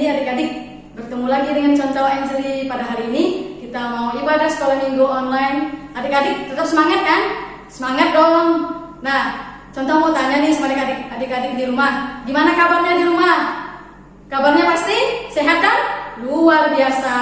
adik-adik, bertemu lagi dengan Contoh Angeli. Pada hari ini kita mau ibadah sekolah minggu online. Adik-adik tetap semangat kan? Semangat dong. Nah, Contoh mau tanya nih sama adik-adik di rumah, gimana kabarnya di rumah? Kabarnya pasti sehat kan? Luar biasa,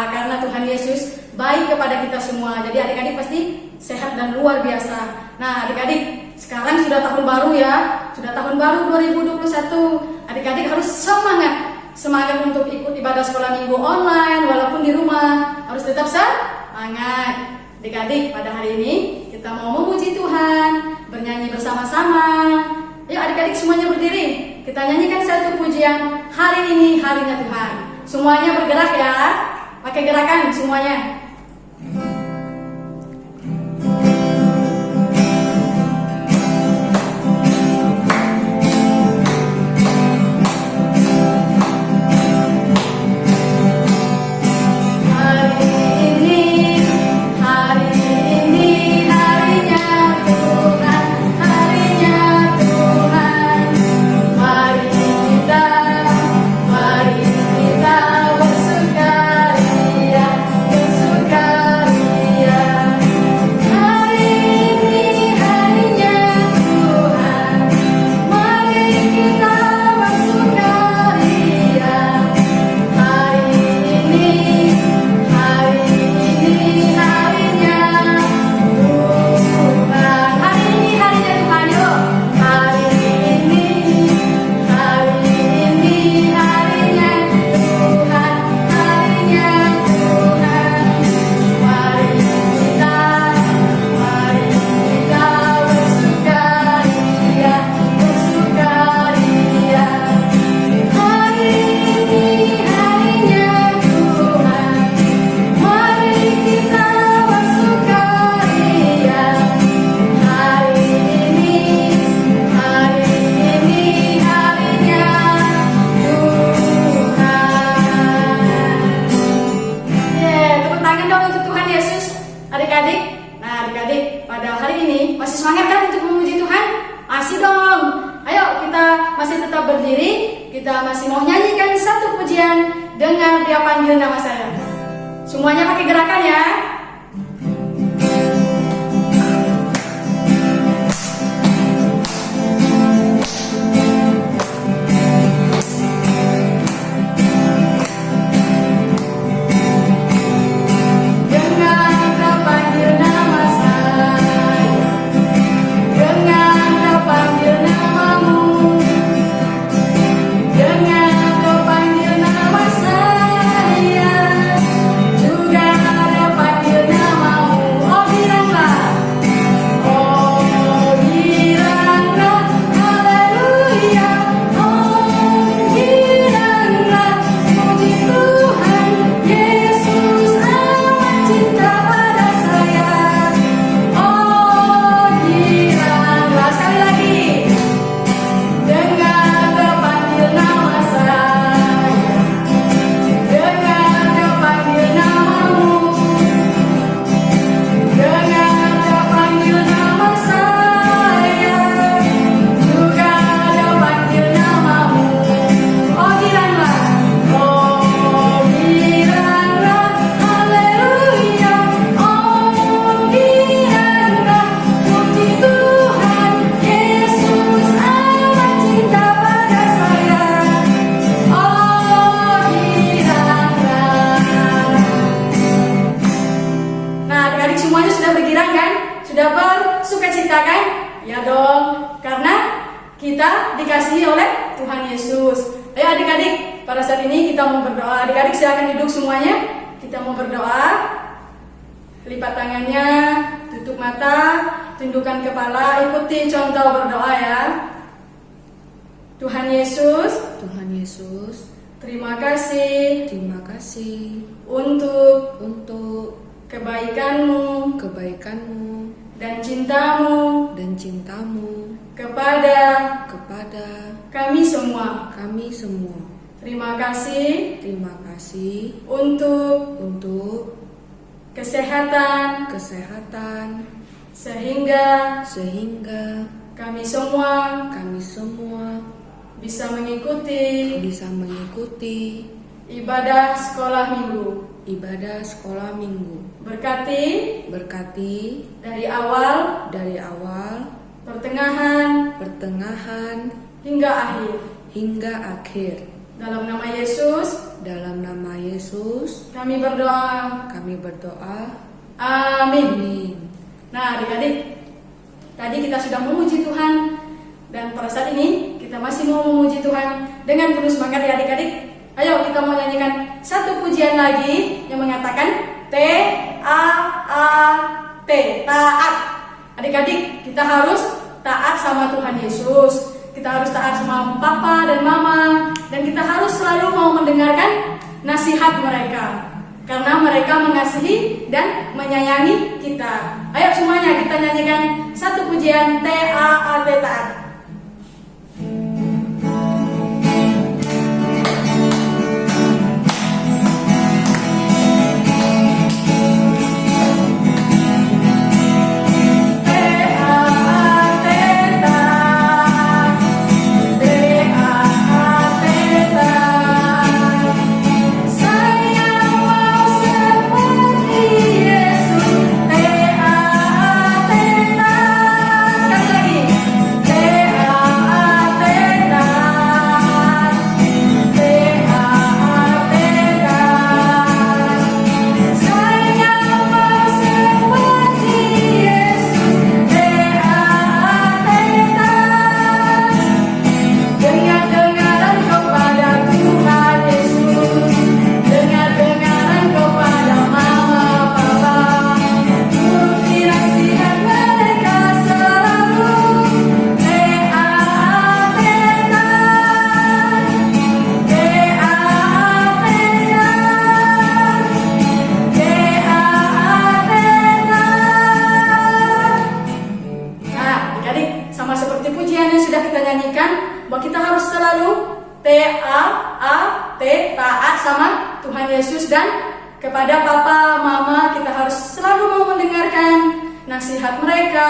karena Tuhan Yesus baik kepada kita semua. Jadi adik-adik pasti sehat dan luar biasa. Nah adik-adik, sekarang sudah tahun baru ya. Sudah tahun baru 2021. Adik-adik harus semangat untuk ikut ibadah sekolah minggu online. Walaupun di rumah harus tetap semangat. Adik-adik, pada hari ini kita mau memuji Tuhan, bernyanyi bersama-sama. Yuk adik-adik semuanya berdiri. Kita nyanyikan satu pujian, hari ini harinya Tuhan. Semuanya bergerak ya. Pakai gerakan semuanya. Adik-adik, pada hari ini masih semangat kan untuk memuji Tuhan? Masih dong. Ayo kita masih tetap berdiri. Kita masih mau nyanyikan satu pujian, Dengar Dia Panggil Nama Saya. Semuanya pakai gerakan ya. Sudah bersukacita kan? Ya dong, karena kita dikasihi oleh Tuhan Yesus. Ayo adik-adik, pada saat ini kita mau berdoa. Adik-adik silakan duduk semuanya. Kita mau berdoa. Lipat tangannya, tutup mata, tundukkan kepala, ikuti contoh berdoa ya. Tuhan Yesus, terima kasih untuk kebaikanmu dan cintamu kepada kami semua. Terima kasih untuk kesehatan sehingga kami semua bisa mengikuti ibadah sekolah minggu. Ibadah sekolah minggu. Berkati dari awal, pertengahan, hingga akhir. Dalam nama Yesus, kami berdoa. Amin. Nah, adik-adik, tadi kita sudah memuji Tuhan, dan pada saat ini kita masih mau memuji Tuhan dengan penuh semangat ya adik-adik. Ayo kita mau nyanyikan satu pujian lagi yang mengatakan T-A-A-T, taat. Adik-adik, kita harus taat sama Tuhan Yesus. Kita harus taat sama papa dan mama, dan kita harus selalu mau mendengarkan nasihat mereka, karena mereka mengasihi dan menyayangi kita. Ayo semuanya kita nyanyikan satu pujian T-A-A-T, taat. Bahwa kita harus selalu T-A-A-T, taat sama Tuhan Yesus, dan kepada papa, mama kita harus selalu mau mendengarkan nasihat mereka,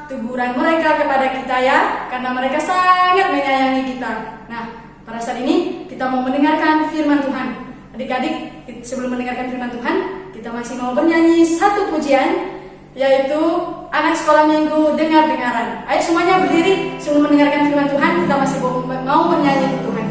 teguran mereka kepada kita ya, karena mereka sangat menyayangi kita. Nah, pada saat ini kita mau mendengarkan firman Tuhan. Adik-adik, sebelum mendengarkan firman Tuhan, kita masih mau bernyanyi satu pujian, yaitu anak sekolah minggu dengar-dengaran. Ayo semuanya berdiri sebelum mendengarkan firman Tuhan. Kita masih mau bernyanyi untuk Tuhan.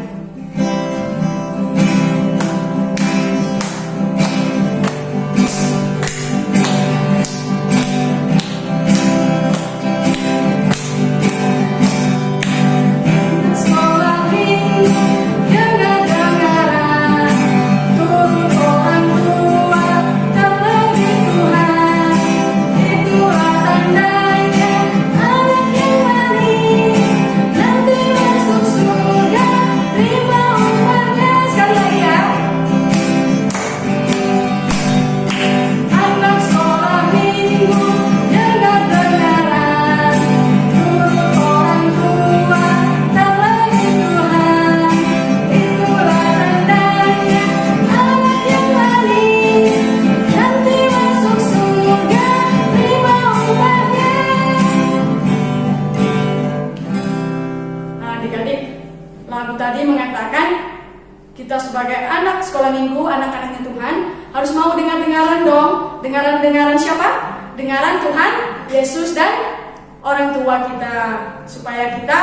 Kita sebagai anak sekolah minggu, anak-anaknya Tuhan, harus mau dengar-dengaran dong. Dengaran-dengaran siapa? Dengaran Tuhan Yesus dan orang tua kita, supaya kita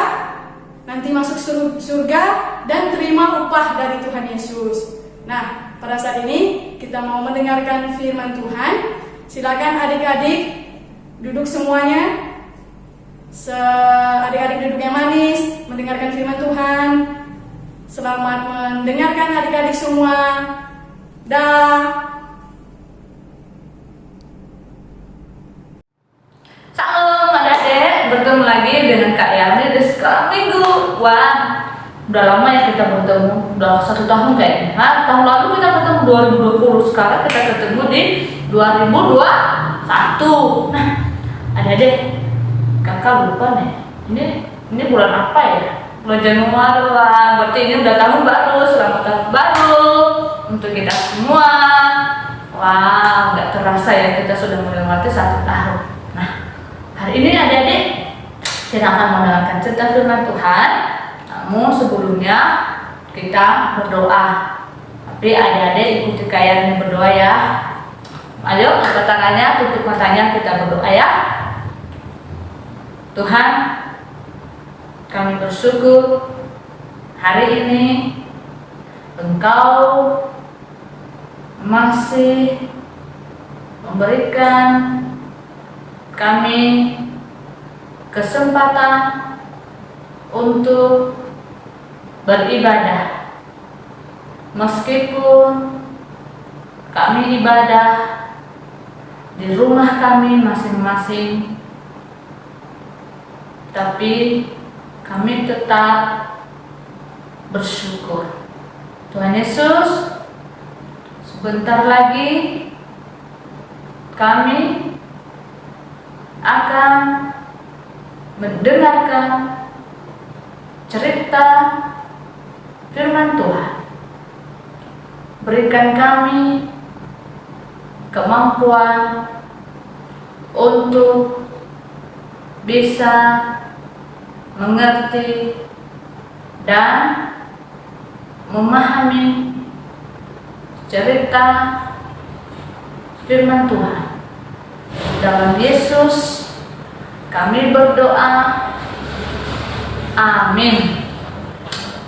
nanti masuk surga dan terima upah dari Tuhan Yesus. Nah, pada saat ini kita mau mendengarkan firman Tuhan. Silakan adik-adik duduk semuanya. Adik-adik duduk yang manis, mendengarkan firman Tuhan. Selamat mendengarkan adik-adik semua. Salam adik-adik, bertemu lagi dengan Kak Yani di sekolah minggu. Wah, udah lama ya kita bertemu, udah 1 tahun kayaknya. Nah, tahun lalu kita ketemu 2020, sekarang kita ketemu di 2021. Nah, adik-adik, kakak lupa nih, ini bulan apa ya? Bulan Januari lah, berarti ini udah tahun baru. Selamat tahun baru untuk kita semua. Wah, nggak terasa ya kita sudah melewati 1 tahun. Nah, hari ini adik-adik kita akan mendengarkan cerita firman Tuhan. Namun sebelumnya kita berdoa. Tapi adik-adik ikuti kayak berdoa ya. Ayo angkat tangannya, tutup matanya, kita berdoa ya. Tuhan, kami bersyukur hari ini Engkau masih memberikan kami kesempatan untuk beribadah. Meskipun kami ibadah di rumah kami masing-masing, tapi kami tetap bersyukur. Tuhan Yesus, sebentar lagi kami akan mendengarkan cerita firman Tuhan. Berikan kami kemampuan untuk bisa mengerti dan memahami cerita firman Tuhan. Dalam Yesus kami berdoa. Amin.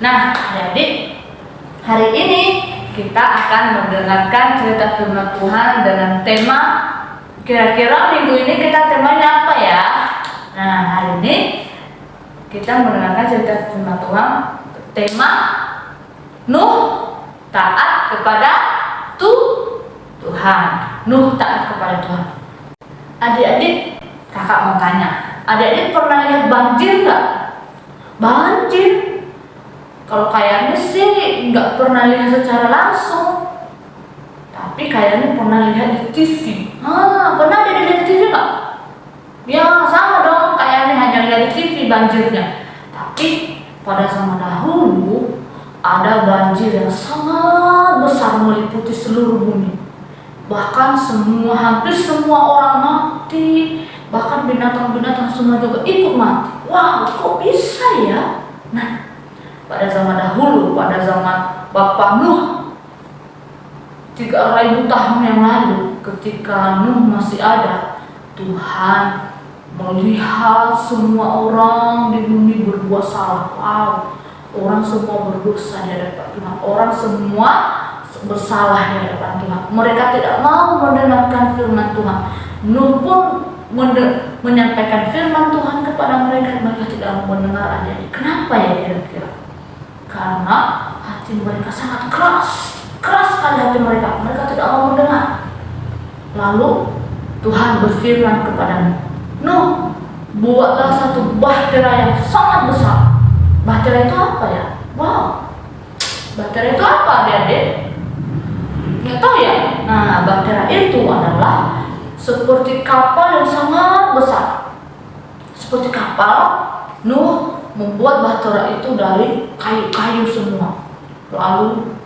Nah, adik-adik, hari ini kita akan mendengarkan cerita firman Tuhan dengan tema, kira-kira minggu ini kita temanya apa ya? Nah, hari ini kita mendengarkan cerita firman Tuhan, tema Nuh taat kepada Tuhan. Nuh taat kepada Tuhan. Adik-adik, kakak mau tanya, adik-adik pernah lihat banjir nggak? Banjir? Kalau kayaknya sih nggak pernah lihat secara langsung, tapi kayaknya pernah lihat di TV. Pernah ada lihat di TV nggak? Ya sama dong, kayaknya hanya lihat di TV banjirnya. Tapi pada zaman dahulu ada banjir yang sangat besar meliputi seluruh bumi. Bahkan hampir semua orang mati, bahkan binatang-binatang semua juga ikut mati. Wow, kok bisa ya? Nah, pada zaman dahulu, pada zaman Bapak Nuh, 3.000 tahun yang lalu, ketika Nuh masih ada, Tuhan melihat semua orang di bumi berbuat salah. Wow, orang semua berdosa di hadapan Tuhan. Orang semua bersalah di hadapan Tuhan. Mereka tidak mau mendengarkan firman Tuhan. Nuh pun menyampaikan firman Tuhan kepada mereka. Mereka tidak mau mendengar. Adik-adik, kenapa ya kira-kira? Karena hati mereka sangat keras sekali hati mereka. Mereka tidak mau mendengar. Lalu Tuhan berfirman kepada Nuh, Nuh, buatlah satu bahtera yang sangat besar. Bahtera itu apa ya? Wow, bahtera itu apa adik-adik? Nggak tahu ya? Nah, bahtera itu adalah seperti kapal yang sangat besar. Seperti kapal, Nuh membuat bahtera itu dari kayu-kayu semua. Lalu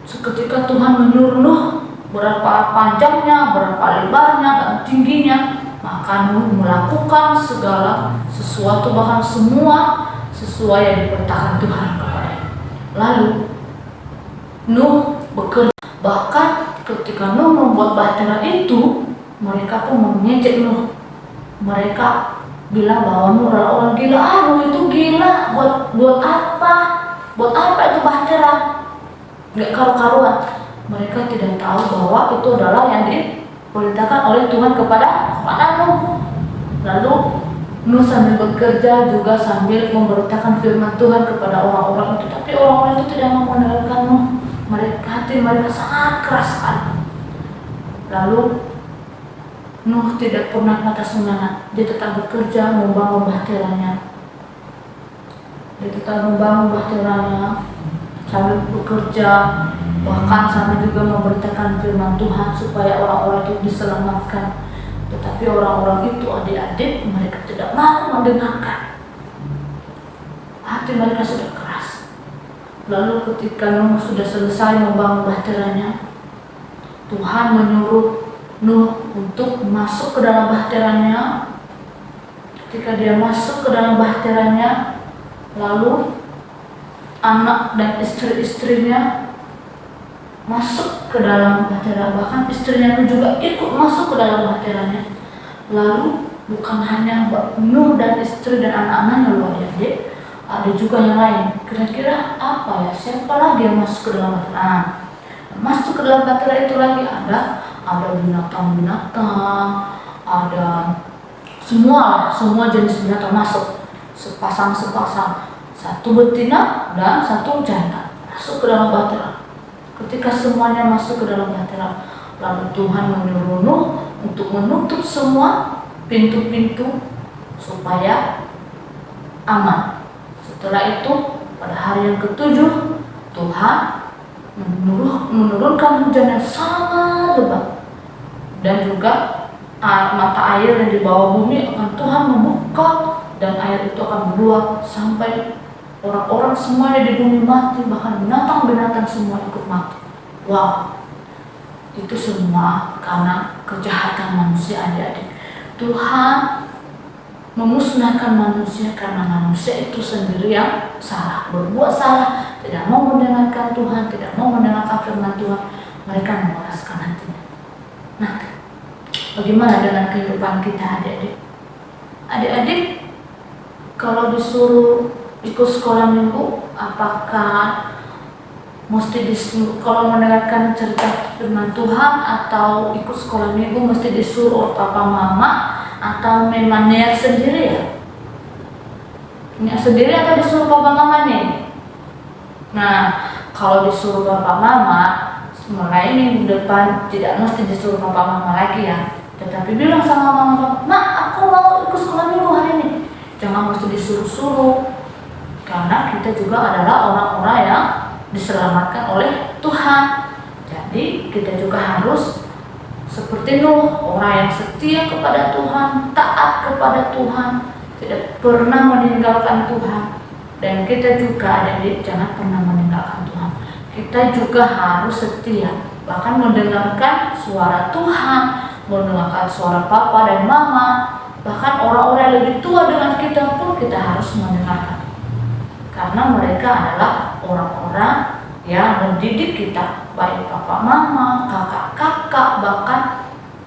seketika Tuhan menyuruh Nuh berapa panjangnya, berapa lebarnya, dan tingginya. Maka Nuh melakukan segala sesuatu, bahkan semua sesuai yang diperintahkan Tuhan kepadanya. Lalu Nuh bekerja. Bahkan ketika Nuh membuat bahtera itu, mereka pun mengejek Nuh. Mereka bilang bahwa Nuh adalah orang gila. Nuh itu gila. Buat apa? Buat apa itu bahtera? Nggak karu-karuan. Mereka tidak tahu bahwa itu adalah yang diperintahkan oleh Tuhan kepada Nuh. Lalu Nuh sambil bekerja juga sambil memberitakan firman Tuhan kepada orang-orang itu. Tapi orang-orang itu tidak mau mendengarkan Nuh. Hati mereka sangat keras sekali. Lalu Nuh tidak pernah patah semangat. Dia tetap bekerja membangun bahteranya. Sambil bekerja, bahkan sambil juga memberitakan firman Tuhan supaya orang-orang itu diselamatkan. Tetapi orang-orang itu, adik-adik, mereka tidak mau mendengarkan. Hati mereka sudah keras. Lalu ketika Nuh sudah selesai membangun bahteranya, Tuhan menyuruh Nuh untuk masuk ke dalam bahteranya. Ketika dia masuk ke dalam bahteranya, lalu anak dan istri-istrinya masuk ke dalam bahtera, bahkan istrinya Nuh juga ikut masuk ke dalam bahteranya. Lalu bukan hanya Nuh dan istri dan anak-anaknya loh adik, ada juga yang lain. Kira-kira apa ya? Siapa lagi yang masuk ke dalam bahtera? Masuk ke dalam bahtera itu lagi ada binatang-binatang, ada semua jenis binatang masuk, sepasang-sepasang, satu betina dan satu jantan masuk ke dalam bahtera. Ketika semuanya masuk ke dalam bahtera, lalu Tuhan menyuruh Nuh untuk menutup semua pintu-pintu supaya aman. Setelah itu pada hari yang ketujuh Tuhan menurunkan hujan yang sangat lebat, dan juga mata air yang di bawah bumi akan Tuhan membuka, dan air itu akan meluap sampai orang-orang semuanya di bumi mati, bahkan binatang-binatang semua ikut mati. Wow, itu semua karena kejahatan manusia adik-adik. Tuhan memusnahkan manusia karena manusia itu sendiri yang salah, berbuat salah, tidak mau mendengarkan Tuhan, tidak mau mendengarkan firman Tuhan. Mereka memeraskan hatinya. Nah, bagaimana dengan kehidupan kita adik-adik? Adik-adik, kalau disuruh ikut sekolah minggu, apakah mesti disuruh, kalau mendengarkan cerita firman Tuhan atau ikut sekolah minggu mesti disuruh oleh papa mama, atau memang niat sendiri ya? Niat sendiri atau disuruh papa mama nih? Nah, kalau disuruh papa mama, mulai minggu depan tidak mesti disuruh papa mama lagi ya, tetapi bilang sama mama, "Mak, aku mau ikut sekolah minggu hari ini." Jangan mesti disuruh-suruh, karena kita juga adalah orang-orang yang diselamatkan oleh Tuhan. Jadi kita juga harus seperti Nuh, orang yang setia kepada Tuhan, taat kepada Tuhan, tidak pernah meninggalkan Tuhan. Dan kita juga adik-adik jangan pernah meninggalkan Tuhan. Kita juga harus setia, bahkan mendengarkan suara Tuhan, mendengarkan suara papa dan mama, bahkan orang-orang yang lebih tua dengan kita pun kita harus mendengarkan. Karena mereka adalah orang-orang yang mendidik kita, baik papa mama, kakak-kakak, bahkan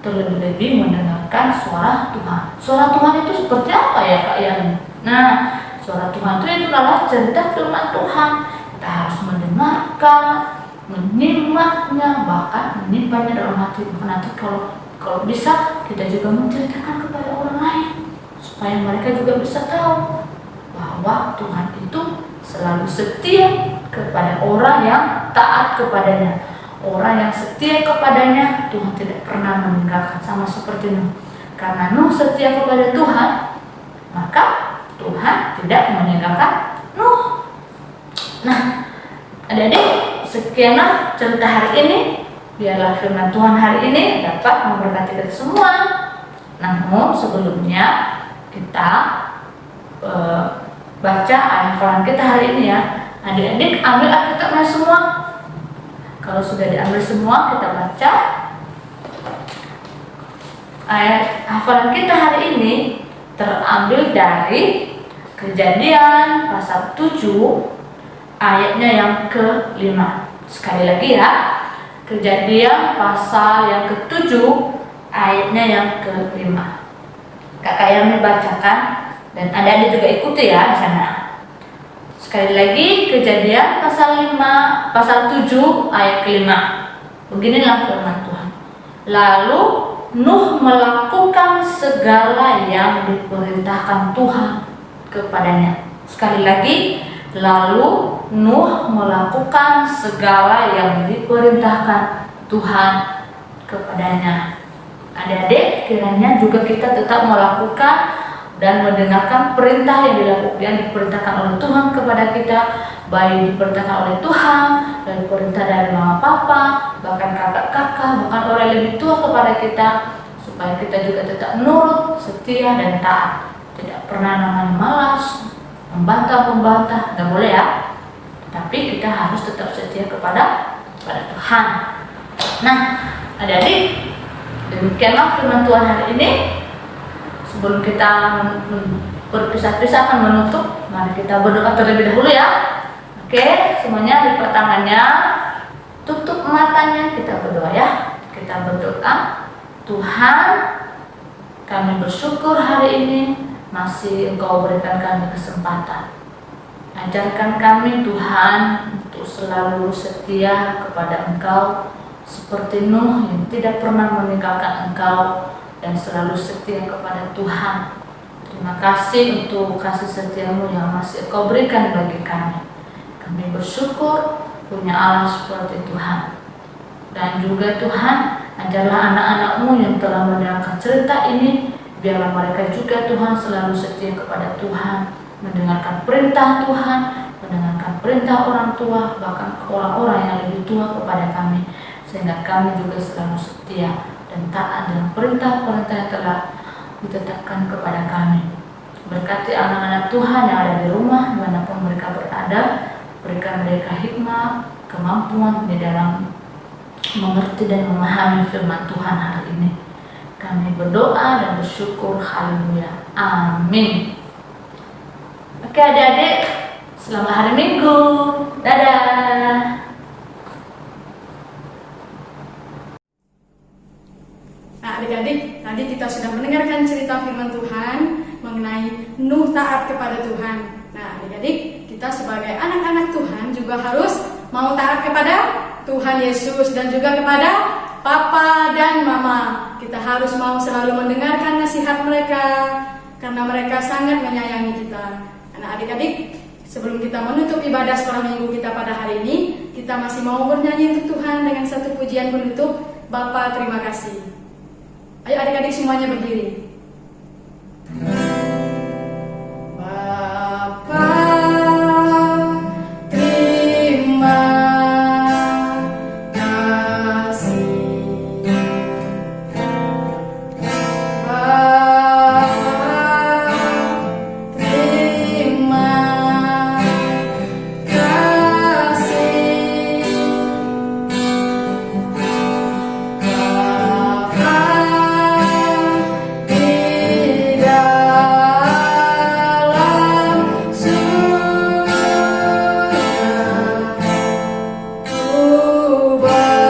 terlebih-lebih mendengarkan suara Tuhan. Suara Tuhan itu seperti apa ya Kak Yani? Nah, suara Tuhan itu adalah cerita firman Tuhan. Kita harus mendengarkan, menyimaknya, bahkan menyimpannya dalam hati. Nanti kalau bisa kita juga menceritakan kepada orang lain, supaya mereka juga bisa tahu bahwa Tuhan itu selalu setia kepada orang yang taat kepadanya. Orang yang setia kepadanya, Tuhan tidak pernah meninggalkan, sama seperti Nuh. Karena Nuh setia kepada Tuhan, maka Tuhan tidak meninggalkan Nuh. Nah, adik-adik, sekianlah cerita hari ini. Biarlah firman Tuhan hari ini dapat memberkati kita semua. Namun sebelumnya kita baca ayat hafalan kita hari ini ya. Adik-adik ambil Alkitabnya semua. Kalau sudah diambil semua, kita baca ayat hafalan kita hari ini terambil dari Kejadian pasal 7 ayatnya yang ke-5. Sekali lagi ya, Kejadian pasal yang ke-7 ayatnya yang ke-5. Kakak yang membacakan dan adik-adik juga ikuti ya di sana. Sekali lagi, Kejadian pasal 7 ayat ke-5. Beginilah firman Tuhan. Lalu Nuh melakukan segala yang diperintahkan Tuhan kepadanya. Sekali lagi, lalu Nuh melakukan segala yang diperintahkan Tuhan kepadanya. Adik-adik, kiranya juga kita tetap melakukan dan mendengarkan perintah yang diperintahkan oleh Tuhan kepada kita, baik diperintahkan oleh Tuhan, dan perintah dari mama papa, bahkan kakak-kakak, bahkan orang yang lebih tua kepada kita, supaya kita juga tetap nurut, setia, dan taat. Tidak pernah namanya malas, membantah, nggak boleh ya. Tapi kita harus tetap setia kepada Tuhan. Nah, adik-adik, demikianlah firman Tuhan hari ini. Sebelum kita berpisah-pisah akan menutup, mari kita berdoa terlebih dahulu ya. Oke, semuanya lipat tangannya, tutup matanya, kita berdoa ya. Kita berdoa. Tuhan, kami bersyukur hari ini masih Engkau berikan kami kesempatan. Ajarkan kami Tuhan untuk selalu setia kepada Engkau seperti Nuh yang tidak pernah meninggalkan Engkau dan selalu setia kepada Tuhan. Terima kasih untuk kasih setiamu yang masih Engkau berikan bagi kami. Kami bersyukur punya Allah seperti Tuhan. Dan juga Tuhan, ajarlah anak-anak-Mu yang telah mendengarkan cerita ini, biarlah mereka juga Tuhan selalu setia kepada Tuhan, mendengarkan perintah Tuhan, mendengarkan perintah orang tua, bahkan orang-orang yang lebih tua kepada kami, sehingga kami juga selalu setia dan taat dengan perintah-perintah yang telah ditetapkan kepada kami. Berkati anak-anak Tuhan yang ada di rumah, dimanapun mereka berada, berikan mereka hikmah, kemampuan di dalam mengerti dan memahami firman Tuhan hari ini. Kami berdoa dan bersyukur, haleluya, amin. Oke adik-adik, selamat hari Minggu, dadah. Nah adik-adik, tadi kita sudah mendengarkan cerita firman Tuhan mengenai Nuh taat kepada Tuhan. Nah adik-adik, kita sebagai anak-anak Tuhan juga harus mau taat kepada Tuhan Yesus dan juga kepada Papa dan Mama. Kita harus mau selalu mendengarkan nasihat mereka karena mereka sangat menyayangi kita. Nah adik-adik, sebelum kita menutup ibadah sekolah minggu kita pada hari ini, kita masih mau bernyanyi untuk Tuhan dengan satu pujian penutup, Bapa terima kasih. Ayo adik-adik semuanya berdiri. Bapa terima kasih. Bapa terima kasih. Bapa di dalam surga, ku berterima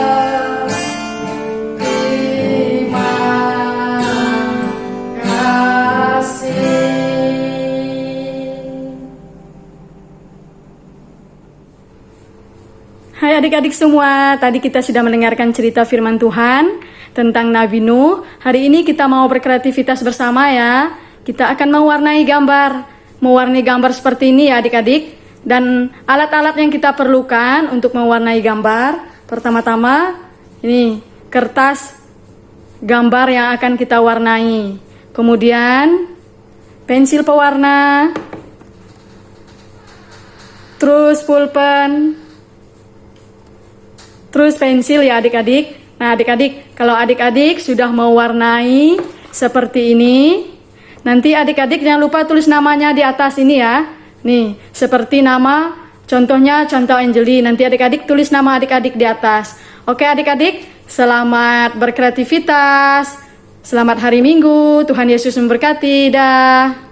kasih. Hai adik-adik semua, tadi kita sudah mendengarkan cerita firman Tuhan tentang Nabi Nuh. Hari ini kita mau berkreativitas bersama ya. Kita akan mewarnai gambar seperti ini ya adik-adik. Dan alat-alat yang kita perlukan untuk mewarnai gambar, pertama-tama ini kertas gambar yang akan kita warnai. Kemudian pensil pewarna, terus pulpen, terus pensil ya adik-adik. Nah adik-adik, kalau adik-adik sudah mewarnai seperti ini, nanti adik-adik jangan lupa tulis namanya di atas ini ya. Nih, seperti nama, contohnya contoh Angeli. Nanti adik-adik tulis nama adik-adik di atas. Oke adik-adik, selamat berkreativitas. Selamat hari Minggu, Tuhan Yesus memberkati. Dah.